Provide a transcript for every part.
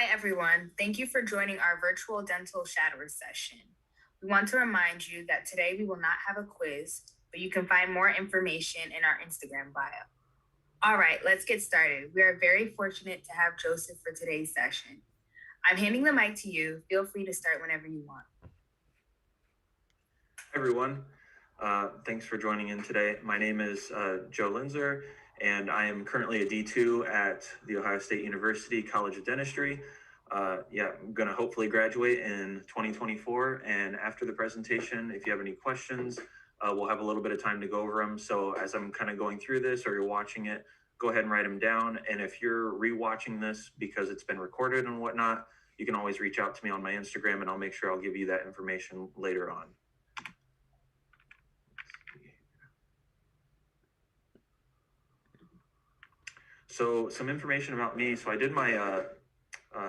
Hi, everyone. Thank you for joining our virtual dental shadower session. We want to remind you that today we will not have a quiz, but you can find more information in our Instagram bio. All right, let's get started. We are very fortunate to have Joseph for today's session. I'm handing the mic to you. Feel free to start whenever you want. Hi, everyone. Thanks for joining in today. My name is Joe Linser, and I am currently a D2 at The Ohio State University College of Dentistry. I'm going to hopefully graduate in 2024. And after the presentation, if you have any questions, we'll have a little bit of time to go over them. So as I'm kind of going through this or you're watching it, go ahead and write them down. And if you're rewatching this because it's been recorded and whatnot, you can always reach out to me on my Instagram and I'll make sure I'll give you that information later on. So some information about me. So I did my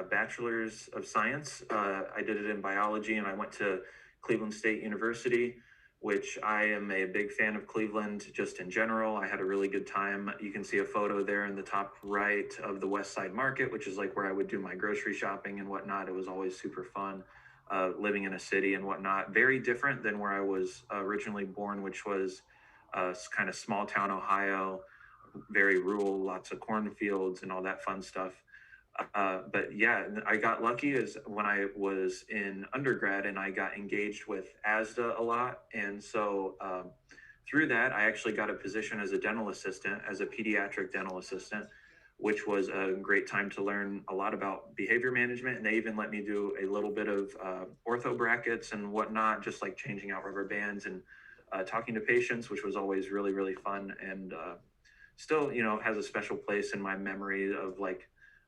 Bachelor's of Science. I did it in biology and I went to Cleveland State University, which I am a big fan of Cleveland just in general. I had a really good time. You can see a photo there in the top right of the West Side Market, which is like where I would do my grocery shopping and whatnot. It was always super fun living in a city and whatnot. Very different than where I was originally born, which was kind of small town Ohio, very rural, lots of cornfields and all that fun stuff. But yeah, I got lucky as when I was in undergrad and I got engaged with ASDA a lot. And so through that, I actually got a position as a dental assistant, as a pediatric dental assistant, which was a great time to learn a lot about behavior management. And they even let me do a little bit of ortho brackets and whatnot, just like changing out rubber bands and talking to patients, which was always really, really fun. And still, has a special place in my memory of like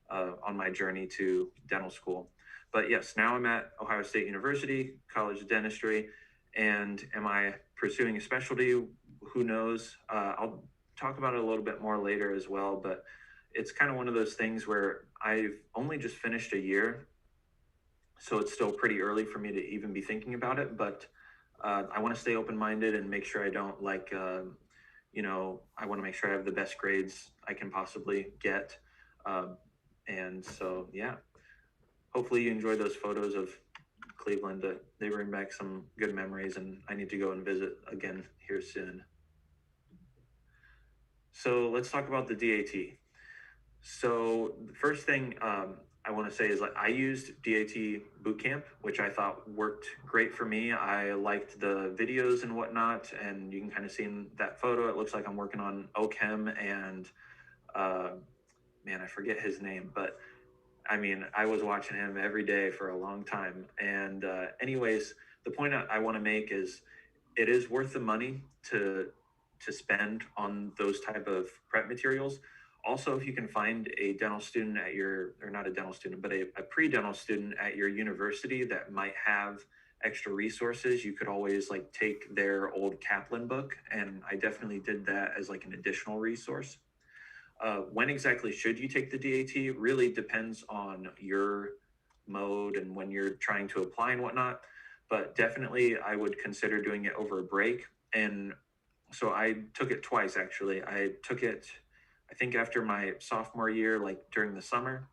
on my journey to dental school. But yes, now I'm at Ohio State University, College of Dentistry. And am I pursuing a specialty? Who knows? I'll talk about it a little bit more later as well. But it's kind of one of those things where I've only just finished a year. So it's still pretty early for me to even be thinking about it. But I want to stay open-minded and make sure I don't I want to make sure I have the best grades I can possibly get. And so, yeah, hopefully you enjoy those photos of Cleveland. They bring back some good memories, and I need to go and visit again here soon. So let's talk about the DAT. So the first thing I want to say is I used DAT Bootcamp, which I thought worked great for me. I liked the videos and whatnot, and you can kind of see in that photo, it looks like I'm working on OChem and man, I forget his name, but I mean, I was watching him every day for a long time. And anyways, the point I want to make is it is worth the money to spend on those type of prep materials. Also, if you can find a dental student at your, or not a dental student, but a pre-dental student at your university that might have extra resources, you could always like take their old Kaplan book. And I definitely did that as like an additional resource. When exactly should you take the DAT really depends on your mode and when you're trying to apply and whatnot. But definitely, I would consider doing it over a break. And so I took it twice actually. I took it, I think, after my sophomore year, like during the summer.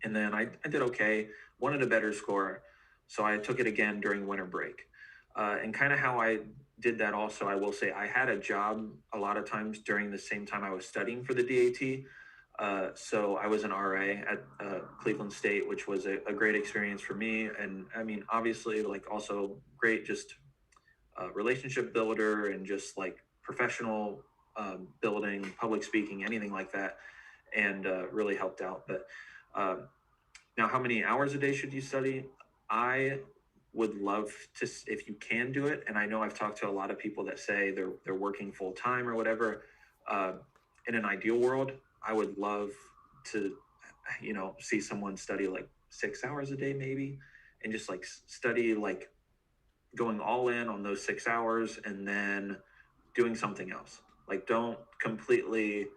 And then I did okay, wanted a better score. So I took it again during winter break. And kind of how I did that also, I will say I had a job a lot of times during the same time I was studying for the DAT. So I was an RA at Cleveland State, which was a great experience for me. And I mean, obviously, like also great just relationship builder and just like professional building, public speaking, anything like that. And really helped out. But now, how many hours a day should you study? I would love to, if you can do it. And I know I've talked to a lot of people that say they're working full time or whatever. In an ideal world, I would love to, see someone study like 6 hours a day, maybe, and just like study, like going all in on those 6 hours and then doing something else. Like, don't completely,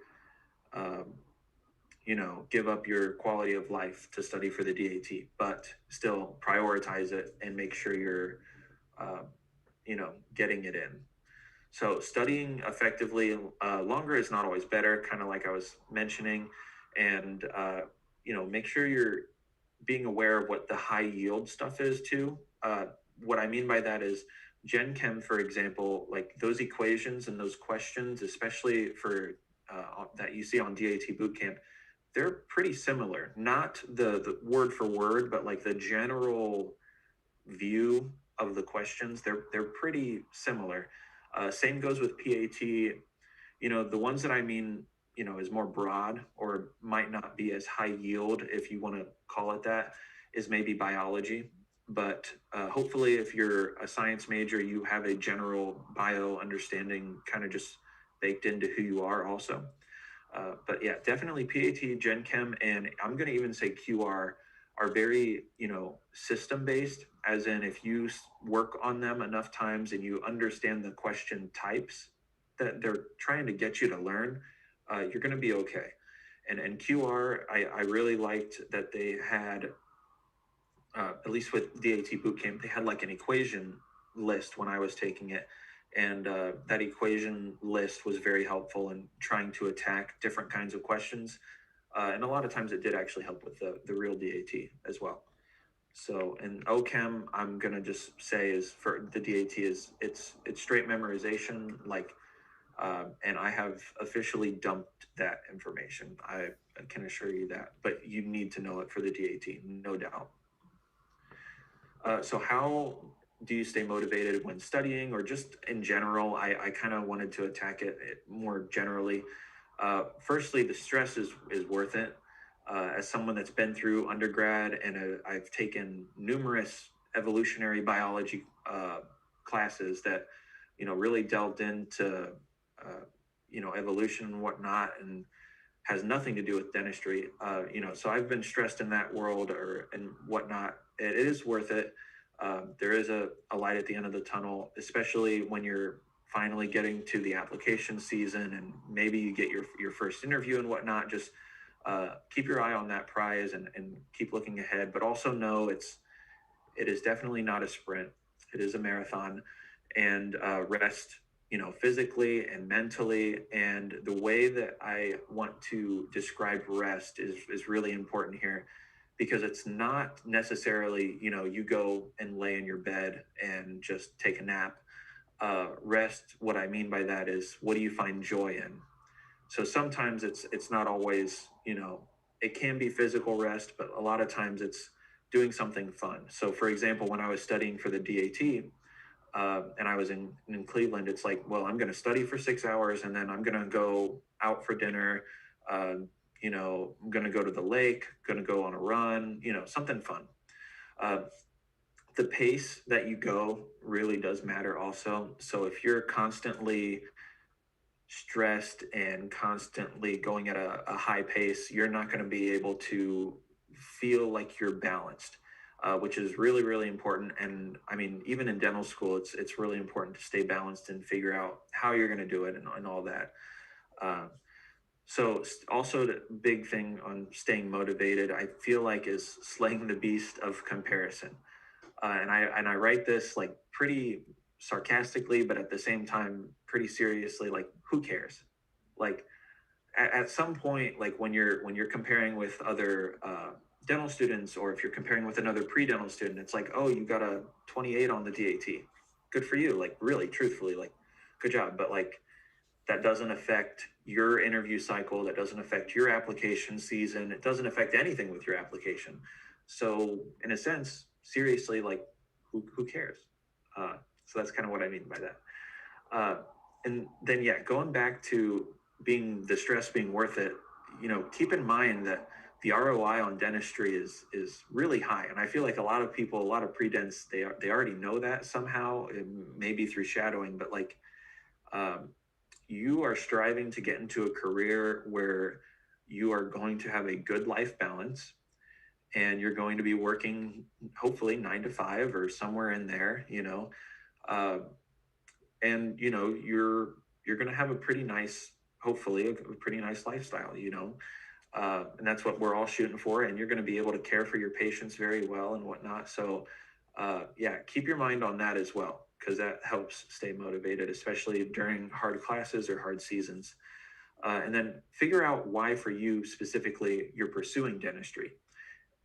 give up your quality of life to study for the DAT, but still prioritize it and make sure you're, getting it in. So studying effectively longer is not always better, kind of like I was mentioning, and make sure you're being aware of what the high yield stuff is too. What I mean by that is Gen Chem, for example, like those equations and those questions, especially for that you see on DAT Bootcamp, they're pretty similar. Not the word for word, but like the general view of the questions, they're pretty similar. Same goes with PAT. The ones that I mean, is more broad or might not be as high yield, if you want to call it that, is maybe biology. But hopefully, if you're a science major, you have a general bio understanding kind of just baked into who you are also. But yeah, definitely PAT, Gen Chem, and I'm going to even say QR are very, system based, as in if you work on them enough times and you understand the question types that they're trying to get you to learn, you're going to be okay. And QR, I really liked that they had, at least with DAT Bootcamp, they had like an equation list when I was taking it. And that equation list was very helpful in trying to attack different kinds of questions. And a lot of times it did actually help with the real DAT as well. So, and OChem, I'm gonna just say is for the DAT is it's straight memorization, like, and I have officially dumped that information. I can assure you that, but you need to know it for the DAT, no doubt. So how do you stay motivated when studying, or just in general? I kind of wanted to attack it more generally. Firstly, the stress is worth it. As someone that's been through undergrad and I've taken numerous evolutionary biology classes that, really delved into, evolution and whatnot, and has nothing to do with dentistry. So I've been stressed in that world and whatnot. It is worth it. There is a light at the end of the tunnel, especially when you're finally getting to the application season and maybe you get your first interview and whatnot. Just keep your eye on that prize and keep looking ahead, but also know it is definitely not a sprint. It is a marathon, and rest, physically and mentally. And the way that I want to describe rest is really important here, because it's not necessarily, you go and lay in your bed and just take a nap. Rest, what I mean by that is, what do you find joy in? So sometimes it's not always, it can be physical rest, but a lot of times it's doing something fun. So for example, when I was studying for the DAT, and I was in Cleveland, it's like, well, I'm going to study for 6 hours and then I'm going to go out for dinner. I'm going to go to the lake, going to go on a run, something fun. The pace that you go really does matter also. So if you're constantly stressed and constantly going at a high pace, you're not going to be able to feel like you're balanced, which is really, really important. And I mean, even in dental school, it's really important to stay balanced and figure out how you're going to do it and all that. So also the big thing on staying motivated, I feel like, is slaying the beast of comparison. And I write this like pretty sarcastically, but at the same time pretty seriously. Like, who cares? Like, at some point, like when you're comparing with other dental students, or if you're comparing with another pre-dental student, it's like, oh, you got a 28 on the DAT, good for you. Like, really, truthfully, like, good job. But like, that doesn't affect your interview cycle. That doesn't affect your application season. It doesn't affect anything with your application. So in a sense, seriously, like, who cares? So that's kind of what I mean by that. And then, yeah, going back to the stress being worth it, keep in mind that the ROI on dentistry is really high. And I feel like a lot of people, a lot of pre-dents, they already know that somehow, maybe through shadowing, but like, you are striving to get into a career where you are going to have a good life balance, and you're going to be working hopefully 9 to 5 or somewhere in there, and you're going to have a pretty nice, hopefully a pretty nice lifestyle, and that's what we're all shooting for. And you're going to be able to care for your patients very well and whatnot. So yeah, keep your mind on that as well, because that helps stay motivated, especially during hard classes or hard seasons. And then figure out why, for you specifically, you're pursuing dentistry.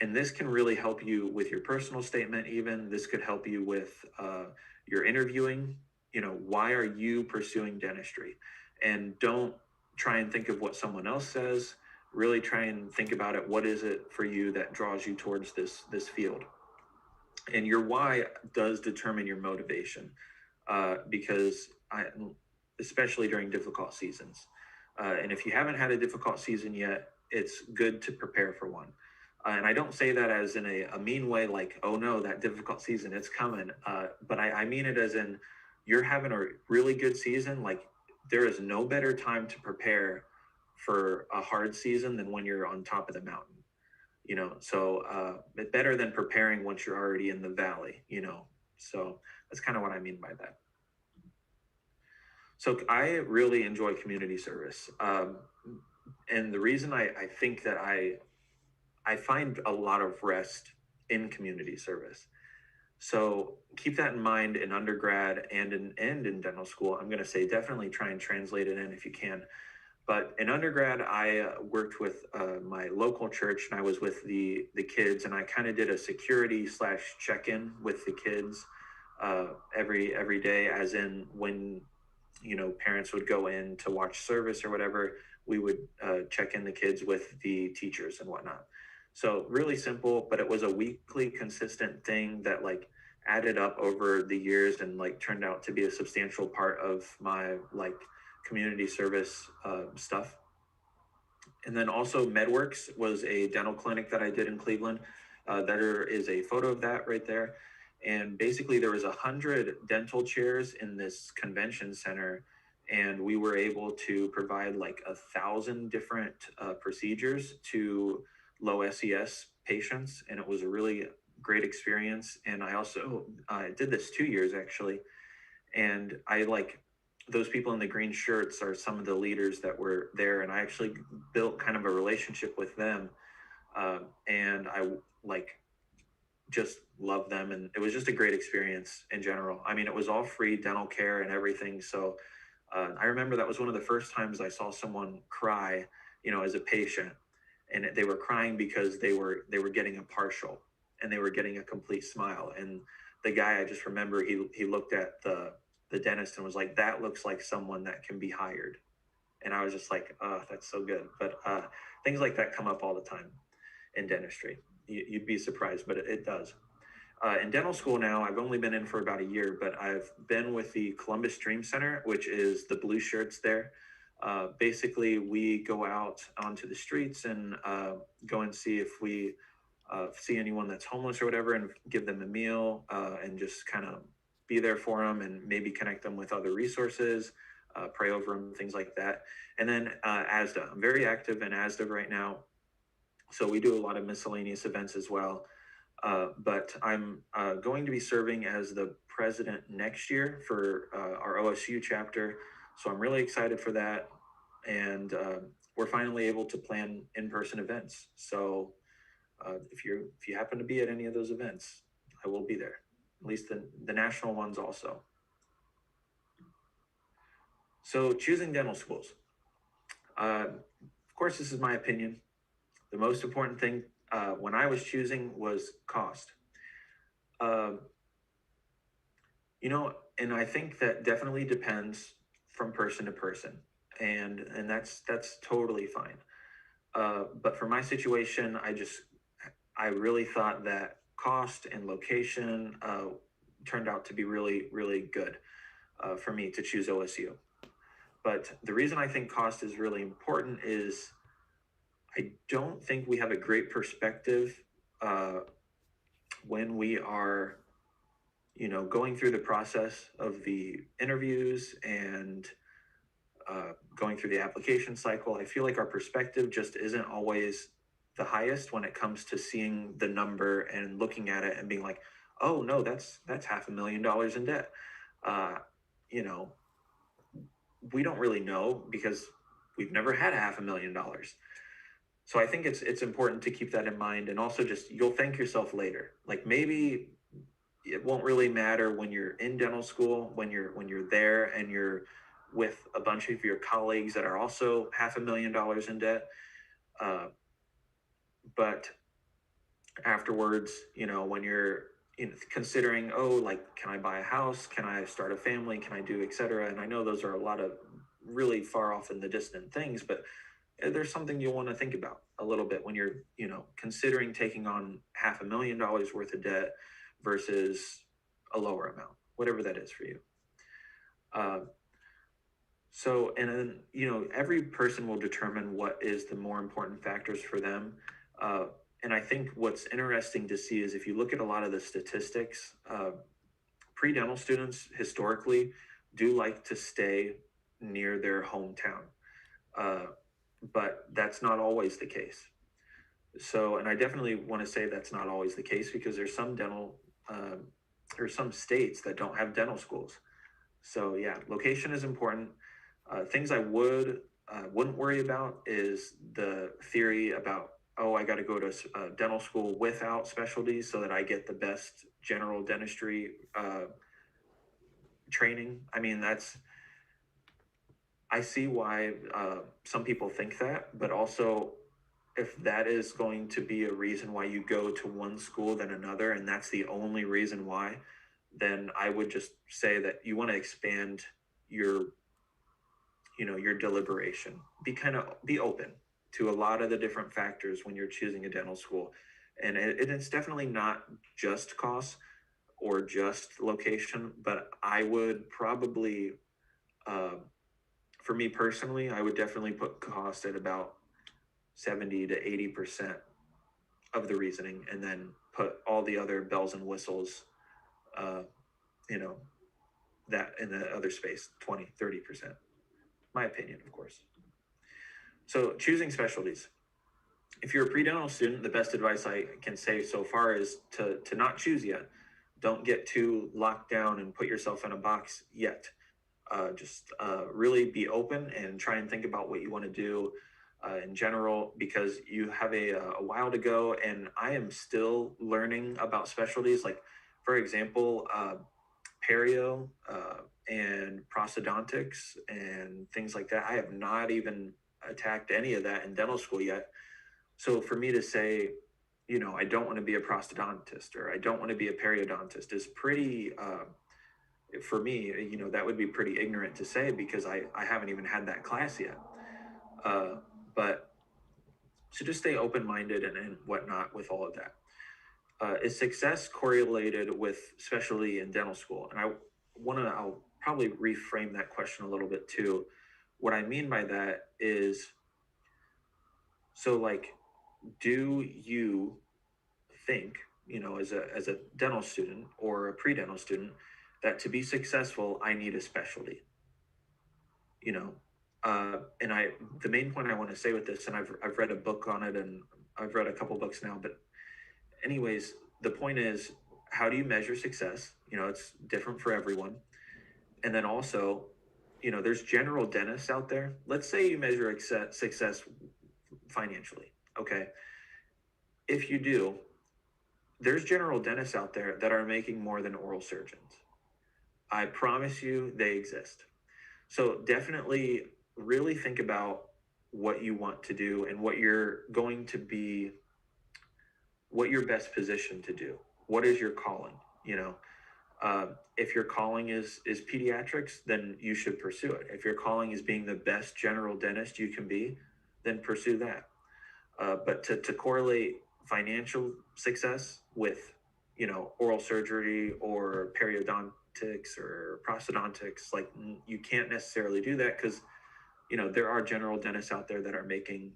And this can really help you with your personal statement. Even this could help you with your interviewing. Why are you pursuing dentistry? And don't try and think of what someone else says. Really try and think about it. What is it for you that draws you towards this field? And your why does determine your motivation, because especially during difficult seasons. And if you haven't had a difficult season yet, it's good to prepare for one. And I don't say that as in a mean way, like, oh no, that difficult season, it's coming. But I mean it as in you're having a really good season. Like, there is no better time to prepare for a hard season than when you're on top of the mountain. So it's better than preparing once you're already in the valley. So that's kind of what I mean by that. So I really enjoy community service. And the reason I think that I find a lot of rest in community service. So keep that in mind in undergrad and in dental school. I'm going to say definitely try and translate it in if you can. But in undergrad, I worked with my local church, and I was with the kids, and I kind of did a security / check-in with the kids every day, as in when parents would go in to watch service or whatever, we would check in the kids with the teachers and whatnot. So really simple, but it was a weekly consistent thing that like added up over the years and like turned out to be a substantial part of my like community service stuff. And then also MedWorks was a dental clinic that I did in Cleveland. There is a photo of that right there. And basically there was 100 dental chairs in this convention center, and we were able to provide like 1,000 different procedures to low SES patients. And it was a really great experience. And I also did this 2 years actually. And I like those people in the green shirts are some of the leaders that were there, and I actually built kind of a relationship with them, and I like just love them, and it was just a great experience in general. I mean, it was all free dental care and everything. So I remember that was one of the first times I saw someone cry, as a patient, and they were crying because they were getting a partial, and they were getting a complete smile. And the guy, I just remember he looked at the dentist and was like, that looks like someone that can be hired. And I was just like, oh, that's so good. But things like that come up all the time in dentistry. You'd be surprised, but it does. In dental school now, I've only been in for about a year, but I've been with the Columbus Dream Center, which is the blue shirts there. Basically, we go out onto the streets and go and see if we see anyone that's homeless or whatever, and give them a meal, and just kind of be there for them and maybe connect them with other resources, pray over them, things like that. And then ASDA, I'm very active in ASDA right now. So we do a lot of miscellaneous events as well. But I'm going to be serving as the president next year for our OSU chapter. So I'm really excited for that. And we're finally able to plan in-person events. So if you happen to be at any of those events, I will be there, at least the national ones also. So choosing dental schools. Of course, this is my opinion. The most important thing when I was choosing was cost. And I think that definitely depends from person to person, and that's totally fine. But for my situation, I really thought that cost and location turned out to be really, really good for me to choose OSU. But the reason I think cost is really important is I don't think we have a great perspective when we are, going through the process of the interviews and going through the application cycle. I feel like our perspective just isn't always the highest when it comes to seeing the number and looking at it and being like, oh no, that's $500,000 in debt. We don't really know because we've never had $500,000. So I think it's important to keep that in mind, and also just you'll thank yourself later. Like maybe it won't really matter when you're in dental school, when you're there and you're with a bunch of your colleagues that are also $500,000 in debt. But afterwards, when you're considering, oh, like, can I buy a house? Can I start a family? Can I do et cetera? And I know those are a lot of really far off in the distant things, but there's something you'll want to think about a little bit when you're, considering taking on $500,000 worth of debt versus a lower amount, whatever that is for you. Uh, and then, every person will determine what is the more important factors for them. And I think what's interesting to see is if you look at a lot of the statistics, pre-dental students historically do like to stay near their hometown. But that's not always the case. So, and I definitely want to say that's not always the case because there's some there's some states that don't have dental schools. So yeah, location is important. Things I wouldn't worry about is the theory about, oh, I got to go to dental school without specialties so that I get the best general dentistry training. I mean, I see why some people think that, but also if that is going to be a reason why you go to one school than another, and that's the only reason why, then I would just say that you want to expand your your deliberation. Be open to a lot of the different factors when you're choosing a dental school, and it's definitely not just cost or just location, but I would probably for me personally, I would definitely put cost at about 70 to 80% of the reasoning, and then put all the other bells and whistles uh, you know that in the other space, 20-30%, my opinion, of course. So choosing specialties, if you're a pre-dental student, the best advice I can say so far is to not choose yet. Don't get too locked down and put yourself in a box yet. Just really be open and try and think about what you want to do in general, because you have a while to go, and I am still learning about specialties. Like, for example, perio and prosthodontics and things like that. I have not even attacked any of that in dental school yet. So for me to say, I don't want to be a prosthodontist or I don't want to be a periodontist is pretty, for me, that would be pretty ignorant to say because I haven't even had that class yet. But so just stay open-minded and whatnot with all of that. Is success correlated with specialty in dental school? And I'll probably reframe that question a little bit too. What I mean by that is, so like, do you think, as a dental student or a pre-dental student, that to be successful, I need a specialty? And the main point I want to say with this, and I've read a book on it, and I've read a couple books now, but anyways, the point is, how do you measure success? It's different for everyone. And then also, there's general dentists out there. Let's say you measure success financially. Okay. If you do, there's general dentists out there that are making more than oral surgeons. I promise you they exist. So definitely really think about what you want to do and what you're going to be, what you're best positioned to do. What is your calling? If your calling is pediatrics, then you should pursue it. If your calling is being the best general dentist you can be, then pursue that. But to correlate financial success with, oral surgery or periodontics or prosthodontics, like, you can't necessarily do that because, there are general dentists out there that are making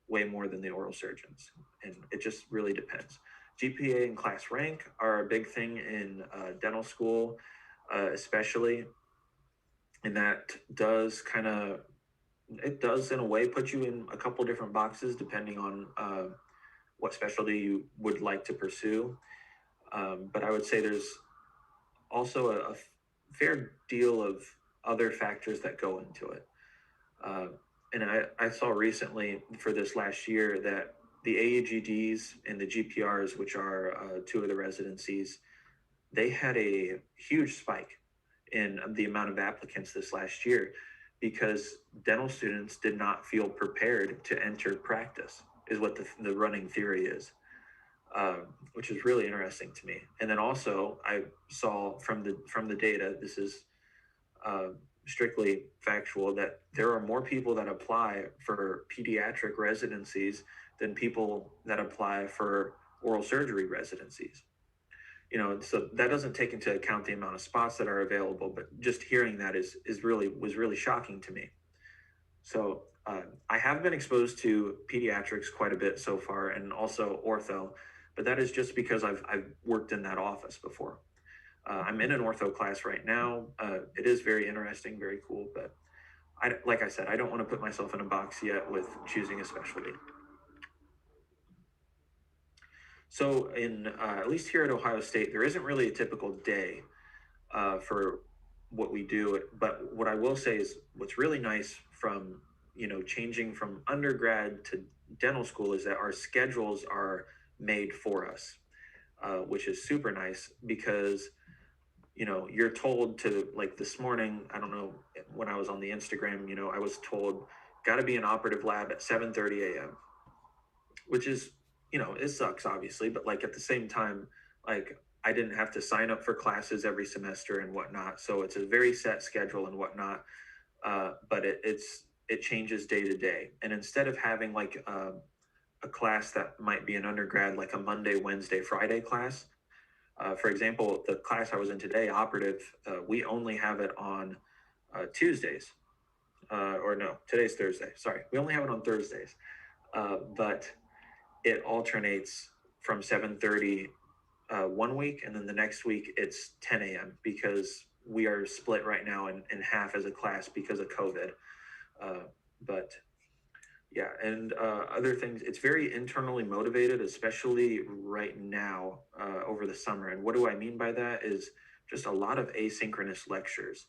way more than the oral surgeons. And it just really depends. GPA and class rank are a big thing in dental school, especially. And that does it does in a way put you in a couple different boxes depending on what specialty you would like to pursue. But I would say there's also a fair deal of other factors that go into it. And I saw recently for this last year that the AAGDs and the GPRs, which are two of the residencies, they had a huge spike in the amount of applicants this last year because dental students did not feel prepared to enter practice, is what the running theory is. which is really interesting to me. And then also I saw from the data, this is uh, strictly factual, that there are more people that apply for pediatric residencies than people that apply for oral surgery residencies. So that doesn't take into account the amount of spots that are available, but just hearing that was really shocking to me. So I have been exposed to pediatrics quite a bit so far, and also ortho, but that is just because I've worked in that office before. I'm in an ortho class right now. It is very interesting, very cool, but like I said, I don't want to put myself in a box yet with choosing a specialty. So at least here at Ohio State, there isn't really a typical day for what we do. But what I will say is what's really nice from, changing from undergrad to dental school is that our schedules are made for us, which is super nice because, you're told to, like this morning, I don't know, when I was on the Instagram, I was told, got to be in operative lab at 7:30 a.m., which is, it sucks obviously, but like at the same time, like I didn't have to sign up for classes every semester and whatnot. So it's a very set schedule and whatnot. But it changes day to day. And instead of having like a class that might be an undergrad, like a Monday, Wednesday, Friday class, for example, the class I was in today, operative, we only have it on Tuesdays. Or no, today's Thursday. Sorry, we only have it on Thursdays. But it alternates from 7:30 one week, and then the next week it's 10 a.m. because we are split right now in half as a class because of COVID. But yeah, and other things, it's very internally motivated, especially right now over the summer. And what do I mean by that is just a lot of asynchronous lectures.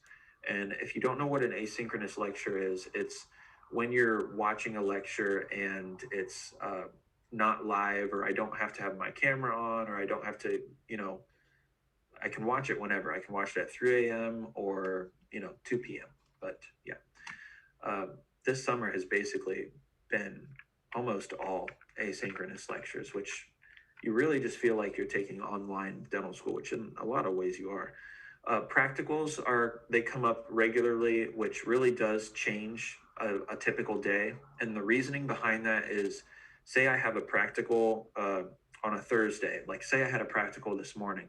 And if you don't know what an asynchronous lecture is, it's when you're watching a lecture and it's not live, or I don't have to have my camera on, or I don't have to, I can watch it whenever. I can watch it at 3 a.m. or, 2 p.m. But yeah, this summer has basically been almost all asynchronous lectures, which you really just feel like you're taking online dental school, which in a lot of ways you are. Practicals they come up regularly, which really does change a typical day. And the reasoning behind that is, say I have a practical on a Thursday, like say I had a practical this morning.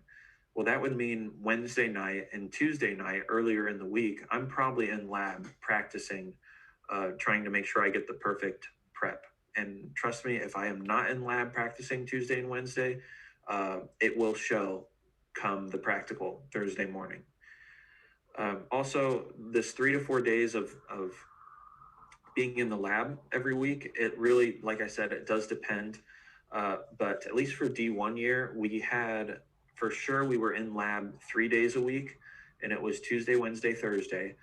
Well, that would mean Wednesday night and Tuesday night earlier in the week, I'm probably in lab practicing, trying to make sure I get the perfect prep. And trust me, if I am not in lab practicing Tuesday and Wednesday, it will show come the practical Thursday morning. Also, this 3 to 4 days of being in the lab every week, it really, like I said, it does depend. But at least for D1 year, we were in lab 3 days a week, and it was Tuesday, Wednesday, Thursday.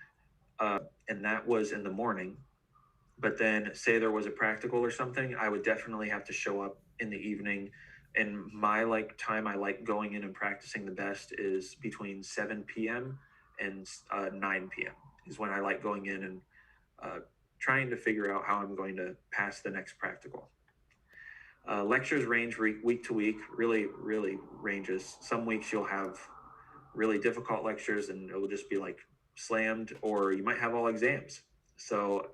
And that was in the morning. But then say there was a practical or something, I would definitely have to show up in the evening. And my time I like going in and practicing the best is between 7 p.m. and 9 p.m. is when I like going in and trying to figure out how I'm going to pass the next practical. Lectures range week to week, really, really ranges. Some weeks you'll have really difficult lectures and it will just be like slammed, or you might have all exams. So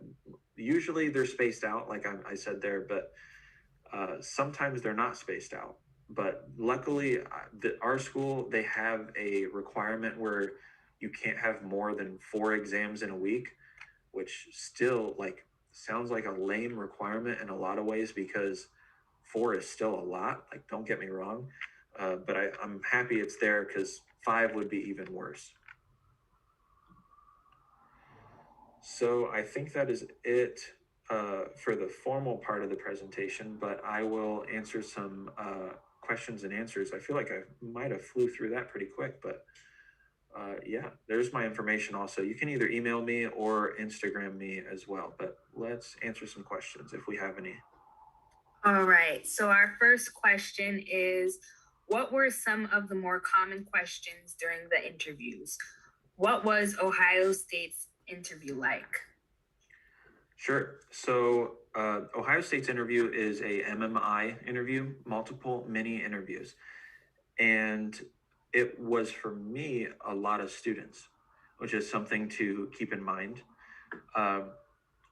usually they're spaced out, like I said there, but sometimes they're not spaced out. But luckily, our school, they have a requirement where you can't have more than 4 exams in a week, which still sounds like a lame requirement in a lot of ways, because 4 is still a lot. Like, don't get me wrong, but I'm happy it's there, because 5 would be even worse. So I think that is it for the formal part of the presentation, but I will answer some questions and answers. I feel like I might have flew through that pretty quick, but yeah, there's my information also. You can either email me or Instagram me as well, but let's answer some questions if we have any. All right, so our first question is, what were some of the more common questions during the interviews? What was Ohio State's interview like? Sure. So Ohio State's interview is a MMI interview, multiple mini interviews. And it was for me a lot of students, which is something to keep in mind. Um,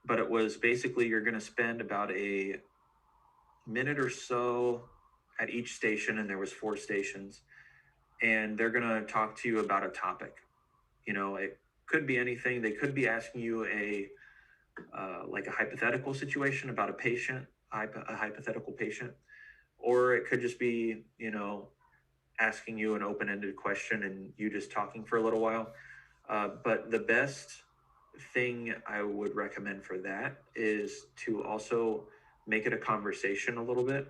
but it was basically you're going to spend about a minute or so at each station, and there was 4 stations, and they're going to talk to you about a topic. It could be anything. They could be asking you like a hypothetical situation about a patient, a hypothetical patient, or it could just be asking you an open-ended question and you just talking for a little while. But the best thing I would recommend for that is to also make it a conversation a little bit,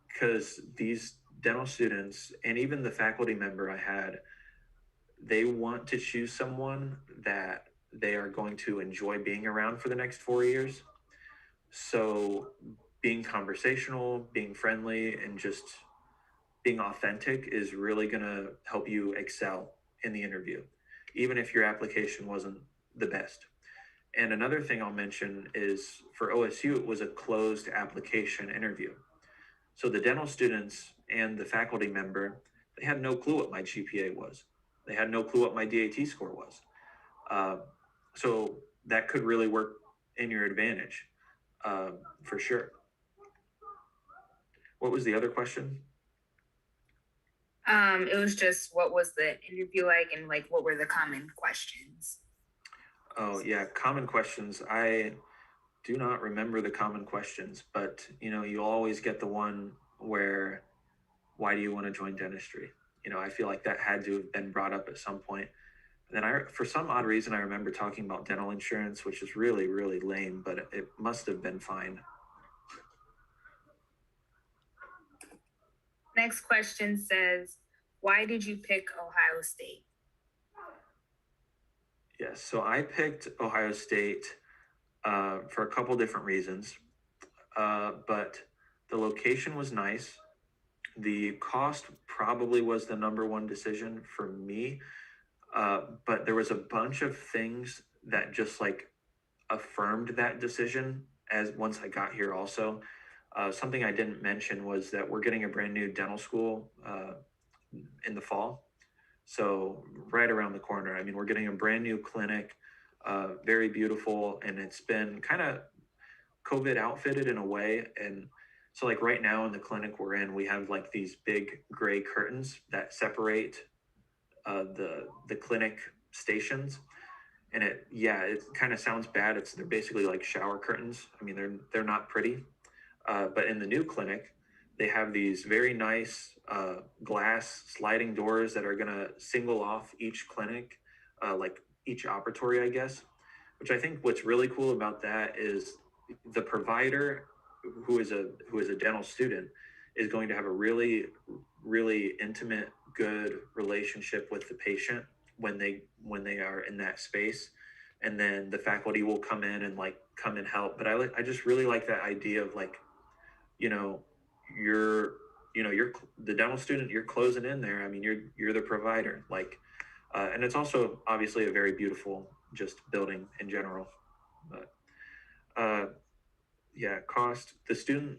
because these dental students and even the faculty member I had, they want to choose someone that they are going to enjoy being around for the next 4 years. So being conversational, being friendly, and just being authentic is really going to help you excel in the interview, even if your application wasn't the best. And another thing I'll mention is for OSU, it was a closed application interview. So the dental students and the faculty member, they had no clue what my GPA was. They had no clue what my DAT score was. Uh, so that could really work in your advantage, for sure. What was the other question? It was just what was the interview like, and like what were the common questions? Oh, yeah, common questions. I do not remember the common questions, but you always get the one where, why do you want to join dentistry? I feel like that had to have been brought up at some point. And then for some odd reason, I remember talking about dental insurance, which is really, really lame, but it must have been fine. Next question says, why did you pick Ohio State? Yes, so I picked Ohio State for a couple different reasons, but the location was nice. The cost probably was the number one decision for me, but there was a bunch of things that just like affirmed that decision as once I got here. Also, something I didn't mention was that we're getting a brand new dental school in the fall. So right around the corner. I mean, we're getting a brand new clinic, very beautiful, and it's been kind of COVID outfitted in a way. And so, like right now in the clinic we're in, we have like these big gray curtains that separate the clinic stations. And it kind of sounds bad. They're basically like shower curtains. I mean, they're not pretty. But in the new clinic, they have these very nice glass sliding doors that are going to single off each clinic, like each operatory, I guess. Which I think what's really cool about that is the provider, who is a dental student, is going to have a really, really intimate, good relationship with the patient when they are in that space. And then the faculty will come in and like come and help. But I just really like that idea of like, you know you're you're the dental student, you're closing in there. I mean, you're the provider, like, and it's also obviously a very beautiful just building in general. But yeah, cost, the student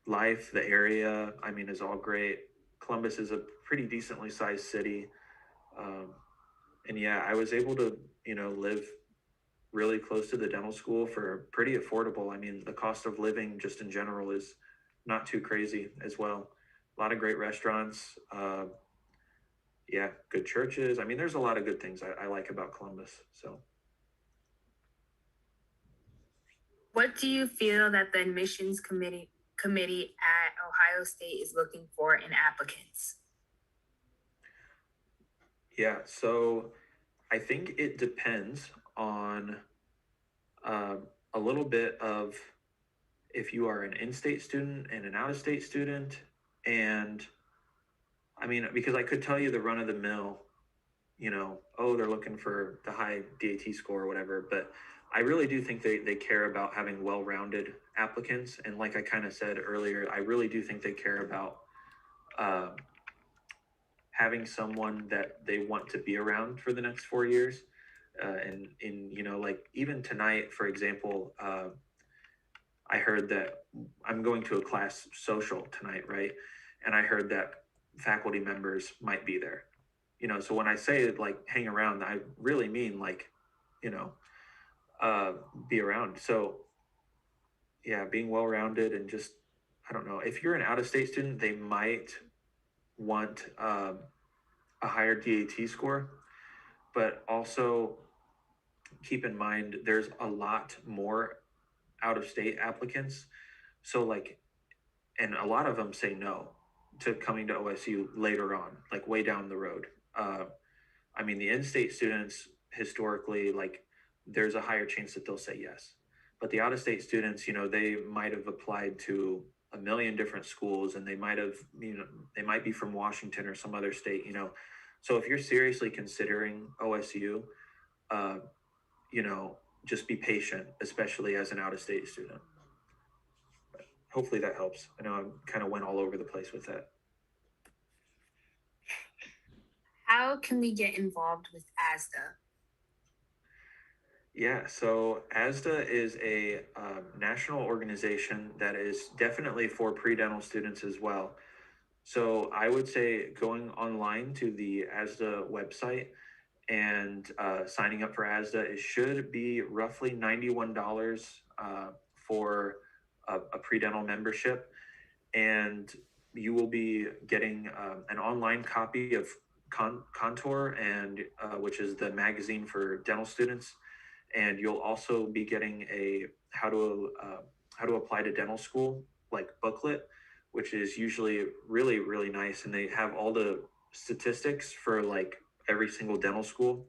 life, the area, I mean, is all great. Columbus is a pretty decently sized city. um, and yeah, I was able to live really close to the dental school for pretty affordable. I mean, the cost of living just in general is not too crazy as well. A lot of great restaurants. Yeah, good churches. I mean, there's a lot of good things I like about Columbus. So, What do you feel that the admissions committee at Ohio State is looking for in applicants? yeah, so I think it depends on a little bit of if you are an in-state student and an out-of-state student. And I mean, because I could tell you the run of the mill, oh, they're looking for the high DAT score or whatever. But I really do think they care about having well-rounded applicants. And like I kind of said earlier, I really do think they care about uh, having someone that they want to be around for the next 4 years. And in, like even tonight, for example, I heard that I'm going to a class social tonight, right? And I heard that faculty members might be there. So when I say like hang around, I really mean like, you know, uh, be around. So yeah, being well rounded and just, I don't know, if you're an out of state student, they might want a higher DAT score, but also keep in mind there's a lot more out of state applicants. So like, and a lot of them say no to coming to OSU later on, like way down the road. I mean, the in-state students historically, like, there's a higher chance that they'll say yes. But the out-of-state students, they might have applied to a million different schools, and they might have, they might be from Washington or some other state. So if you're seriously considering OSU, uh, just be patient, especially as an out-of-state student. Hopefully that helps. I know I kind of went all over the place with that. How can we get involved with ASDA? Yeah, so ASDA is a national organization that is definitely for pre-dental students as well. So I would say going online to the ASDA website and signing up for ASDA, it should be roughly $91 for a pre-dental membership. And you will be getting an online copy of Contour, and which is the magazine for dental students. And you'll also be getting a how to apply to dental school like booklet, which is usually really really nice, and they have all the statistics for like every single dental school,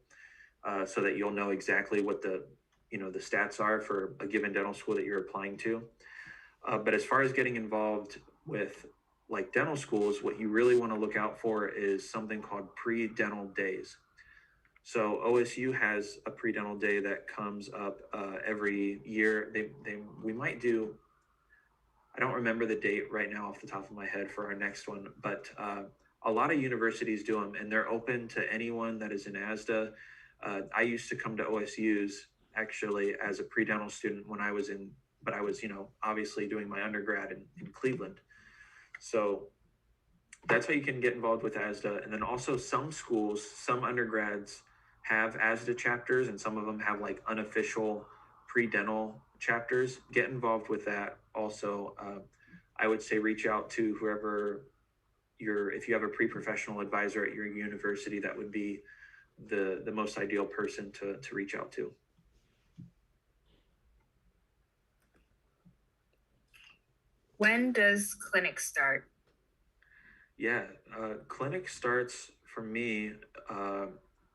so that you'll know exactly what the stats are for a given dental school that you're applying to. But as far as getting involved with like dental schools, what you really want to look out for is something called pre-dental days. So OSU has a pre-dental day that comes up every year. We might do. I don't remember the date right now off the top of my head for our next one, but a lot of universities do them, and they're open to anyone that is in ASDA. I used to come to OSU's actually as a pre-dental student when I was in, but I was obviously doing my undergrad in Cleveland. So that's how you can get involved with ASDA. And then also some schools, some undergrads have ASDA chapters, and some of them have like unofficial pre-dental chapters. Get involved with that also. I would say reach out to whoever if you have a pre-professional advisor at your university, that would be the most ideal person to reach out to. When does clinic start? Yeah, clinic starts for me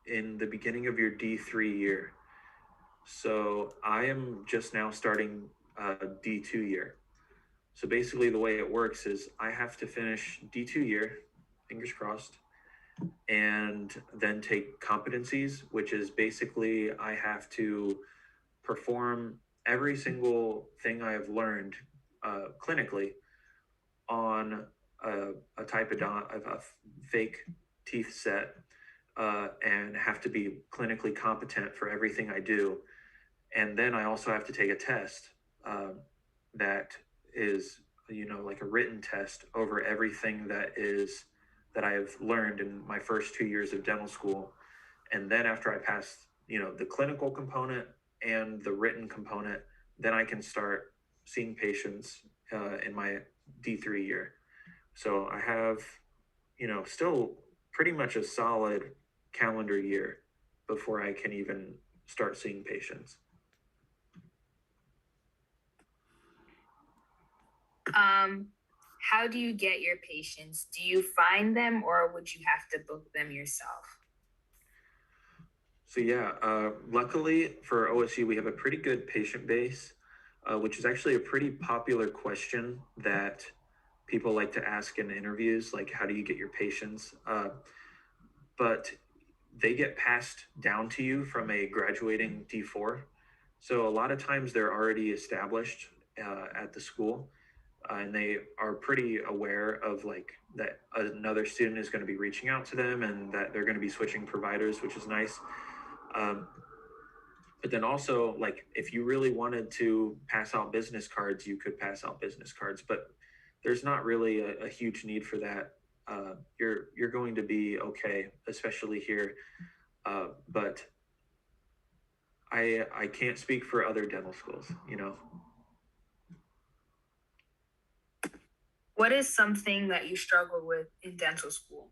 in the beginning of your D3 year. So I am just now starting D2 year. So basically, the way it works is I have to finish D2 year, fingers crossed, and then take competencies, which is basically I have to perform every single thing I have learned clinically on a type of a fake teeth set, and have to be clinically competent for everything I do. And then I also have to take a test that is, like a written test over everything that I have learned in my first 2 years of dental school. And then after I pass, the clinical component and the written component, then I can start seeing patients in my D3 year. So I have, still pretty much a solid calendar year before I can even start seeing patients. How do you get your patients? Do you find them, or would you have to book them yourself? So yeah, luckily for OSU, we have a pretty good patient base, which is actually a pretty popular question that people like to ask in interviews, like how do you get your patients? But they get passed down to you from a graduating D4. So a lot of times they're already established at the school, and they are pretty aware of like that another student is going to be reaching out to them and that they're going to be switching providers, which is nice. Um, But then also, like, if you really wanted to pass out business cards, you could pass out business cards, but there's not really a huge need for that. You're going to be okay, especially here. But I can't speak for other dental schools, you know. What is something that you struggle with in dental school?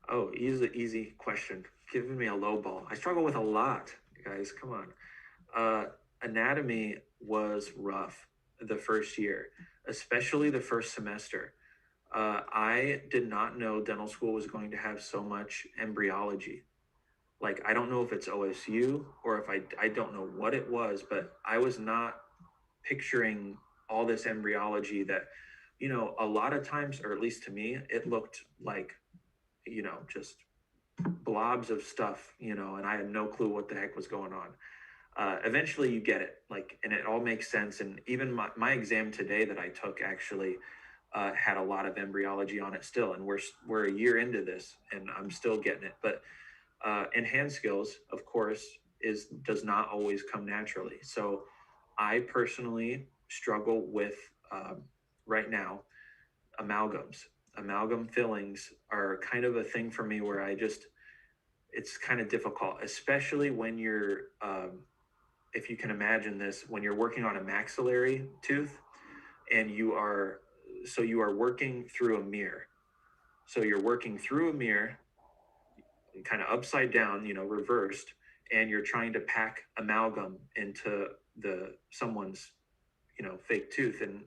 Oh, easy question. Giving me a low ball. I struggle with a lot, guys. Come on. Anatomy was rough the first year, especially the first semester. I did not know dental school was going to have so much embryology. Like, I don't know if it's OSU or if I don't know what it was, but I was not picturing all this embryology that, a lot of times, or at least to me, it looked like, just blobs of stuff, and I had no clue what the heck was going on. Eventually you get it, like, and it all makes sense. And even my exam today that I took actually had a lot of embryology on it still. And we're a year into this and I'm still getting it. But and hand skills, of course, does not always come naturally. So I personally struggle with right now amalgams. Amalgam fillings are kind of a thing for me where it's kind of difficult, especially when you're, if you can imagine this, when you're working on a maxillary tooth and you are working through a mirror. So you're working through a mirror, kind of upside down, reversed, and you're trying to pack amalgam into someone's, fake tooth and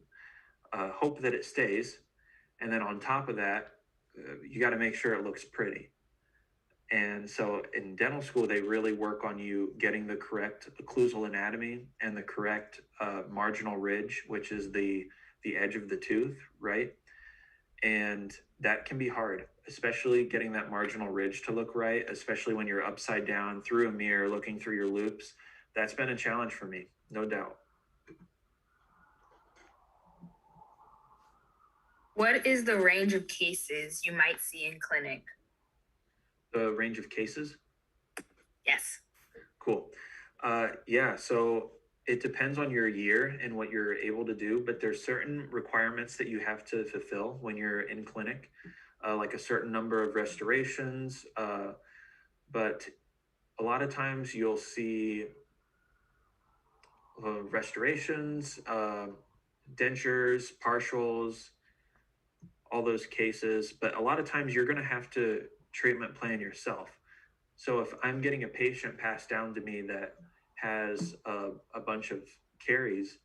hope that it stays. And then on top of that, you got to make sure it looks pretty. And so in dental school, they really work on you getting the correct occlusal anatomy and the correct marginal ridge, which is the edge of the tooth, right? And that can be hard, especially getting that marginal ridge to look right, especially when you're upside down through a mirror, looking through your loops. That's been a challenge for me, no doubt. What is the range of cases you might see in clinic? The range of cases? Yes. Cool. Yeah, so it depends on your year and what you're able to do, but there's certain requirements that you have to fulfill when you're in clinic, like a certain number of restorations. But a lot of times you'll see restorations, dentures, partials, all those cases. But a lot of times you're going to have to treatment plan yourself. So if I'm getting a patient passed down to me that has a bunch of caries,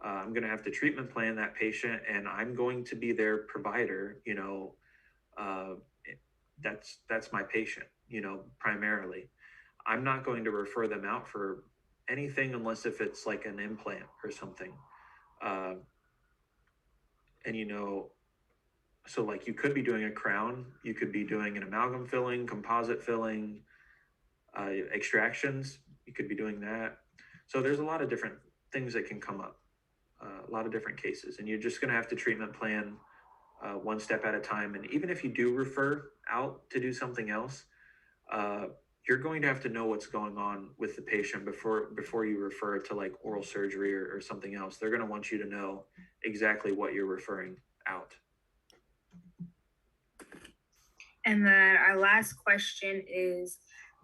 I'm going to have to treatment plan that patient, and I'm going to be their provider. Uh, that's my patient. Primarily, I'm not going to refer them out for anything unless if it's like an implant or something. Uh, and so like you could be doing a crown, you could be doing an amalgam filling, composite filling, extractions, you could be doing that. So there's a lot of different things that can come up, a lot of different cases, and you're just going to have to treatment plan one step at a time. And even if you do refer out to do something else, you're going to have to know what's going on with the patient before you refer to like oral surgery or something else. They're going to want you to know exactly what you're referring out. And then our last question is,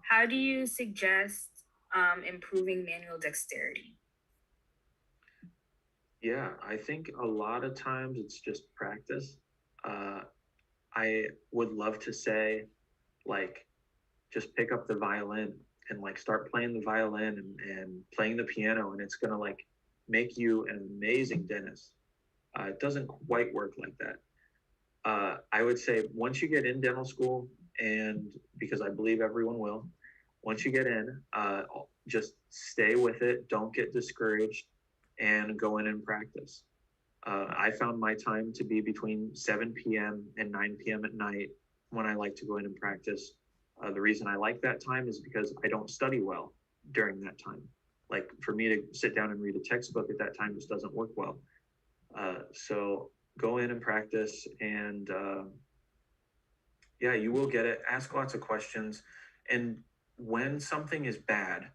how do you suggest improving manual dexterity? Yeah, I think a lot of times it's just practice. I would love to say, like, just pick up the violin and like start playing the violin and playing the piano, and it's gonna like make you an amazing dentist. It doesn't quite work like that. I would say once you get in dental school, and because I believe everyone will, once you get in, just stay with it. Don't get discouraged, and go in and practice. I found my time to be between 7 p.m. and 9 p.m. at night when I like to go in and practice. The reason I like that time is because I don't study well during that time. Like for me to sit down and read a textbook at that time just doesn't work well. So go in and practice, and yeah, you will get it. Ask lots of questions. And when something is bad,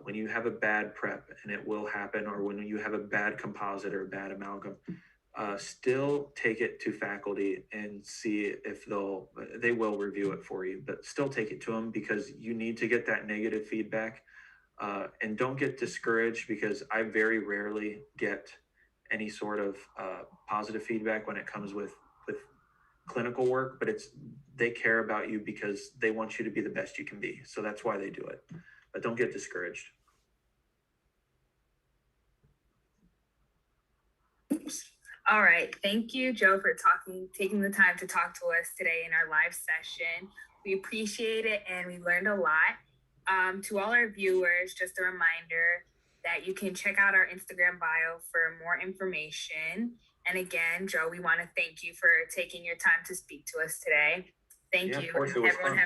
when you have a bad prep, and it will happen, or when you have a bad composite or a bad amalgam, still take it to faculty and see if they will review it for you, but still take it to them, because you need to get that negative feedback. And don't get discouraged, because I very rarely get any sort of positive feedback when it comes with clinical work, but they care about you because they want you to be the best you can be. So that's why they do it. But don't get discouraged. All right. Thank you, Joe, for taking the time to talk to us today in our live session. We appreciate it, and we learned a lot. To all our viewers, just a reminder that you can check out our Instagram bio for more information. And again, Joe, we want to thank you for taking your time to speak to us today. Thank you. Of course, it was Everyone fun. have a